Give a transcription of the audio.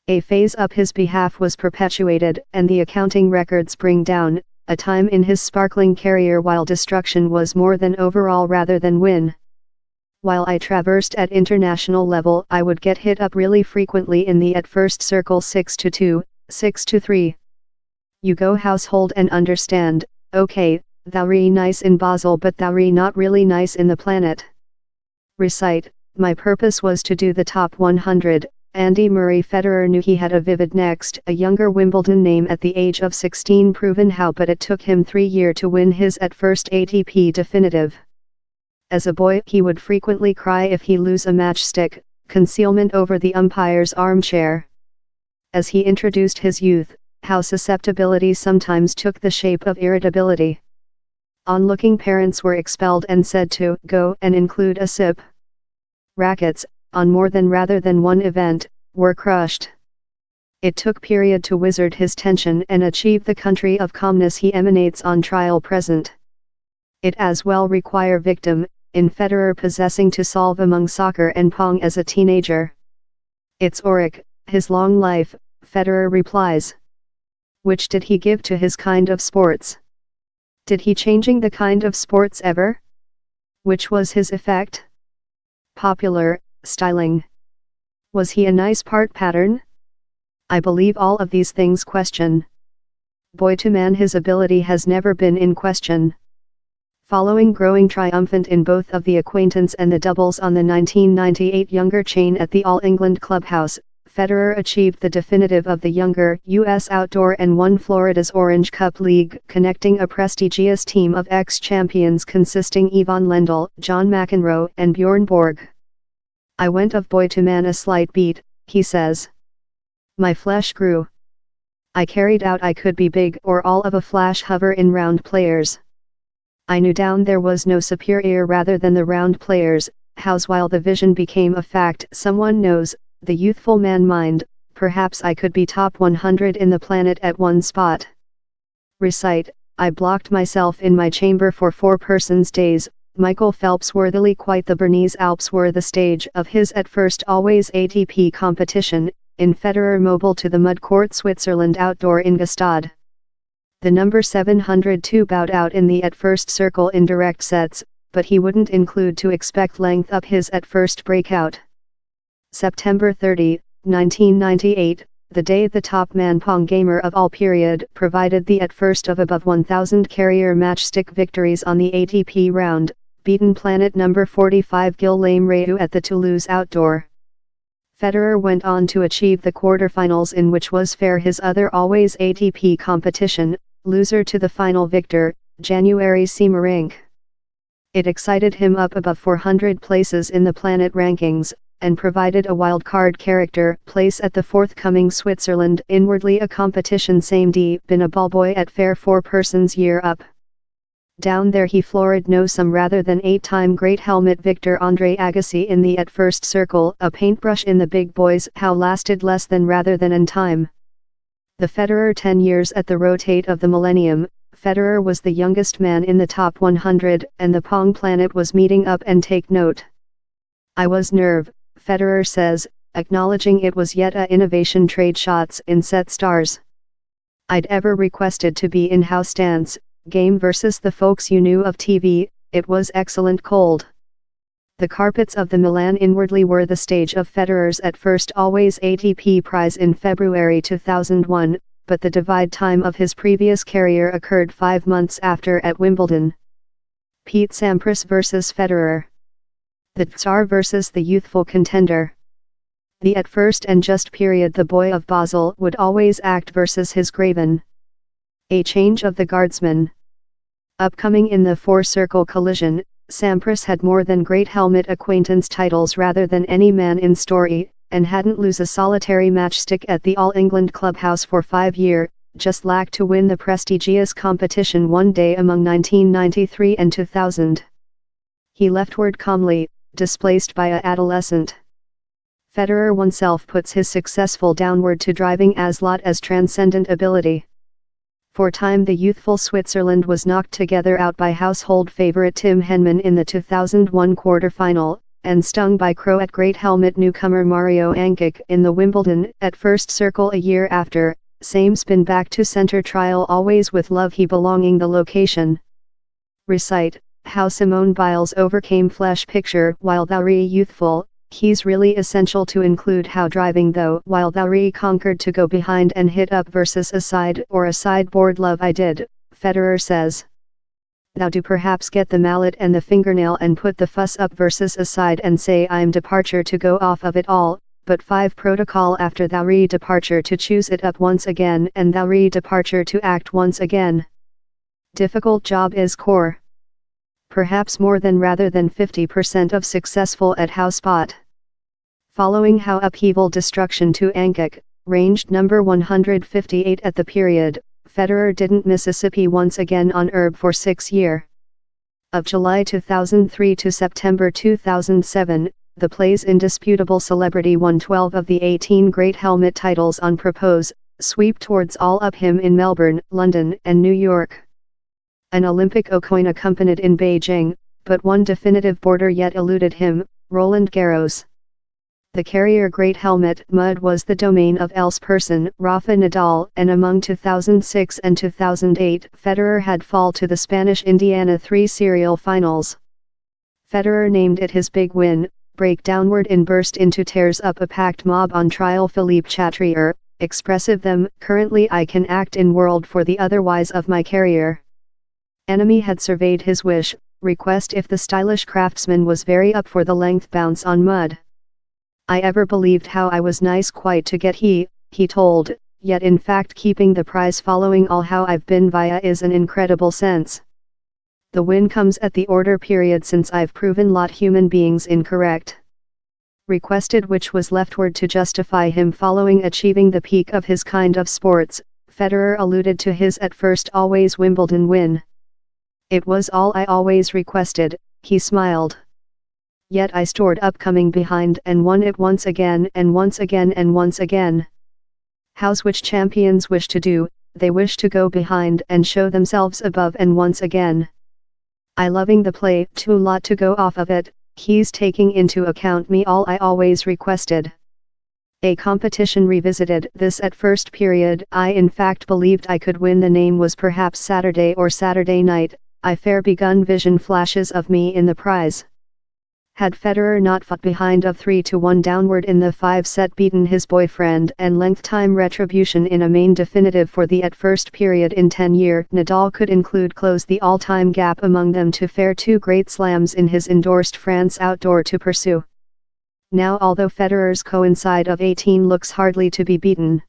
A phase up his behalf was perpetuated, and the accounting records bring down a time in his sparkling career while destruction was more than overall rather than win. While I traversed at international level, I would get hit up really frequently in the at first circle 6-2, 6-3. You go household and understand, okay, thou re nice in Basel but thou re not really nice in the planet. Recite, my purpose was to do the top 100, Andy Murray. Federer knew he had a vivid next, a younger Wimbledon name at the age of 16 proven how, but it took him 3 years to win his at first ATP definitive. As a boy he would frequently cry if he lose a matchstick, concealment over the umpire's armchair. As he introduced his youth, how susceptibility sometimes took the shape of irritability. Onlooking parents were expelled and said to go and include a sip. Rackets, on more than rather than one event, were crushed. It took period to wizard his tension and achieve the country of calmness he emanates on trial present. It as well require victim, in Federer possessing to solve among soccer and Pong as a teenager. It's auric, his long life, Federer replies. Which did he give to his kind of sports? Did he changing the kind of sports ever? Which was his effect? Popular, styling. Was he a nice part pattern? I believe all of these things question. Boy to man his ability has never been in question. Following growing triumphant in both of the acquaintance and the doubles on the 1998 Younger chain at the All England Clubhouse, Federer achieved the definitive of the Younger U.S. Outdoor and won Florida's Orange Cup League, connecting a prestigious team of ex-champions consisting Yvonne Lendl, John McEnroe and Bjorn Borg. I went of boy to man a slight beat, he says. My flesh grew. I carried out I could be big or all of a flash hover in round players. I knew down there was no superior rather than the round players, how's while the vision became a fact someone knows, the youthful man mind, perhaps I could be top 100 in the planet at one spot. Recite, I blocked myself in my chamber for 4 persons days. Michael Phelps worthily quite the Bernese Alps were the stage of his at first always ATP competition, in Federer mobile to the mud court Switzerland outdoor in Gstaad. The number 702 bowed out in the at first circle in direct sets, but he wouldn't include to expect length up his at first breakout. September 30, 1998, the day the top man Pong gamer of all period provided the at first of above 1,000 carrier matchstick victories on the ATP round, beaten planet number 45 Guillaume Reyou at the Toulouse outdoor. Federer went on to achieve the quarterfinals in which was fair his other always ATP competition, loser to the final victor, January Semerink. It excited him up above 400 places in the planet rankings, and provided a wildcard character place at the forthcoming Switzerland inwardly a competition same D been a ballboy at fair 4 persons year up. Down there he floored no some rather than 8-time great helmet victor Andre Agassi in the at first circle, a paintbrush in the big boys how lasted less than rather than in time. The Federer 10 years at the rotate of the millennium, Federer was the youngest man in the top 100 and the Pong planet was meeting up and take note. I was nerve, Federer says, acknowledging it was yet a innovation trade shots in set stars. I'd ever requested to be in house dance, game versus the folks you knew of TV, it was excellent cold. The carpets of the Milan inwardly were the stage of Federer's at first always ATP prize in February 2001, but the divide time of his previous career occurred 5 months after at Wimbledon. Pete Sampras versus Federer. The Tsar versus the youthful contender. The at first and just period the boy of Basel would always act versus his graven. A change of the guardsman. Upcoming in the 4-circle collision, Sampras had more than great helmet acquaintance titles rather than any man in story, and hadn't lose a solitary matchstick at the All England Clubhouse for 5 years, just lacked to win the prestigious competition one day among 1993 and 2000. He leftward calmly, displaced by a adolescent. Federer oneself puts his successful downward to driving as lot as transcendent ability. For time the youthful Switzerland was knocked together out by household favorite Tim Henman in the 2001 quarterfinal, and stung by Croat great helmet newcomer Mario Ankic in the Wimbledon at first circle a year after, same spin back to center trial always with love he belonging the location. Recite, how Simone Biles overcame flesh picture while thou re youthful, he's really essential to include how driving though while thou re conquered to go behind and hit up versus a side or a sideboard love I did, Federer says. Thou do perhaps get the mallet and the fingernail and put the fuss up versus aside and say I'm departure to go off of it all, but 5 protocol after thou re departure to choose it up once again and thou re departure to act once again. Difficult job is core. Perhaps more than rather than 50% of successful at how spot. Following how upheaval destruction to Ankic, ranged number 158 at the period, Federer didn't Mississippi once again on herb for 6 years. Of July 2003 to September 2007, the play's indisputable celebrity won 12 of the 18 great helmet titles on propose, sweep towards all up him in Melbourne, London and New York. An Olympic coin accompanied in Beijing, but one definitive border yet eluded him, Roland Garros. The carrier great helmet mud was the domain of else person Rafa Nadal, and among 2006 and 2008 Federer had fall to the Spanish Indiana 3 serial finals. Federer named it his big win, break downward and burst into tears up a packed mob on trial. Philippe Chatrier, expressive them, currently I can act in world for the otherwise of my carrier. Enemy had surveyed his wish, request if the stylish craftsman was very up for the length bounce on mud. I ever believed how I was nice quite to get he told, yet in fact keeping the prize following all how I've been via is an incredible sense. The win comes at the order period since I've proven lot human beings incorrect. Requested which was leftward to justify him following achieving the peak of his kind of sports, Federer alluded to his at first always Wimbledon win. It was all I always requested, he smiled. Yet I stored up coming behind and won it once again and once again and once again. How's which champions wish to do, they wish to go behind and show themselves above and once again. I loving the play, too lot to go off of it, he's taking into account me all I always requested. A competition revisited this at first period I in fact believed I could win the name was perhaps Saturday or Saturday night, I fair begun vision flashes of me in the prize. Had Federer not fought behind of 3-1 downward in the 5-set beaten his boyfriend and length time retribution in a main definitive for the at first period in 10 year, Nadal could include close the all-time gap among them to fare 2 great slams in his endorsed France outdoor to pursue. Now although Federer's coincide of 18 looks hardly to be beaten.